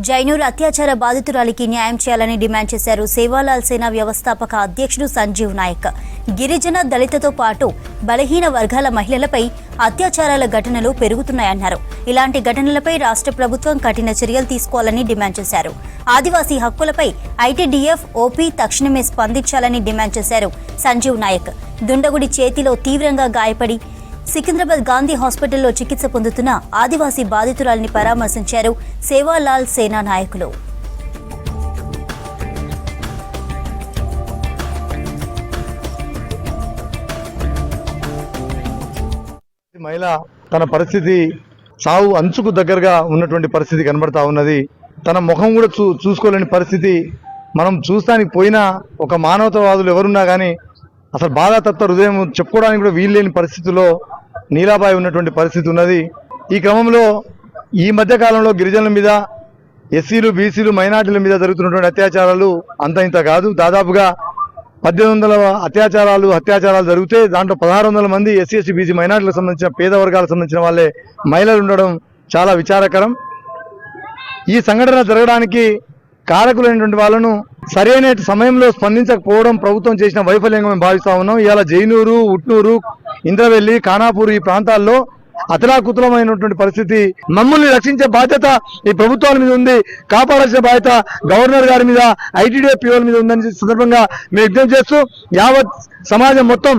జైనూర్ అత్యాచార బాధితురాలికి న్యాయం చేయాలని డిమాండ్ చేశారు సేవాలాల్ సేనా వ్యవస్థాపక అధ్యక్షుడు సంజీవ్ నాయక్. గిరిజన దళితతో పాటు బలహీన వర్గాల మహిళలపై అత్యాచారాల ఘటనలు పెరుగుతున్నాయన్నారు. ఇలాంటి ఘటనలపై రాష్ట్ర ప్రభుత్వం కఠిన చర్యలు తీసుకోవాలని డిమాండ్ చేశారు. ఆదివాసీ హక్కులపై ఐటీడీఎఫ్ ఓపీ తక్షణమే స్పందించాలని డిమాండ్ చేశారు సంజీవ్ నాయక్. దుండగుడి చేతిలో తీవ్రంగా గాయపడి సికింద్రాబాద్ గాంధీ హాస్పిటల్లో చికిత్స పొందుతున్న ఆదివాసీ బాధితురాలిని పరామర్శించారు సేవాలాల్ సేనా నాయకులు. మహిళ తన పరిస్థితి సావు అంచుకు దగ్గరగా ఉన్నటువంటి పరిస్థితి కనబడతా ఉన్నది. తన ముఖం కూడా చూసుకోలేని పరిస్థితి. మనం చూస్తానికి పోయినా ఒక మానవతావాదులు ఎవరున్నా కానీ అసలు బాధాతత్వ హృదయం చెప్పుకోవడానికి కూడా వీల్లేని పరిస్థితుల్లో నీలాబాయి ఉన్నటువంటి పరిస్థితి ఉన్నది. ఈ క్రమంలో ఈ మధ్య కాలంలో గిరిజనుల మీద, ఎస్సీలు, బీసీలు, మైనార్టీల మీద జరుగుతున్నటువంటి అత్యాచారాలు అంత ఇంత కాదు. దాదాపుగా 1800 అత్యాచారాలు జరిగితే దాంట్లో 1600 మంది ఎస్సీ, ఎస్టీ, బీసీ, మైనార్టీలకు సంబంధించిన పేద వర్గాలకు సంబంధించిన వాళ్ళే మహిళలు ఉండడం చాలా విచారకరం. ఈ సంఘటన జరగడానికి కారకులైనటువంటి వాళ్ళను సరైన సమయంలో స్పందించకపోవడం ప్రభుత్వం చేసిన వైఫల్యంగా మేము భావిస్తా ఉన్నాం. ఇవాళ జైనూరు, ఉట్నూరు, ఇంద్రవెల్లి, ఖానాపూర్ ఈ ప్రాంతాల్లో అతలాకుతలమైనటువంటి పరిస్థితి. మమ్మల్ని రక్షించే బాధ్యత ఈ ప్రభుత్వాల మీద ఉంది, కాపాడాల్సిన బాధ్యత గవర్నర్ గారి మీద, ఐటీడీఎఫ్ పీఓల మీద ఉందని సందర్భంగా మేము విజ్ఞప్తి చేస్తూ యావత్ సమాజం మొత్తం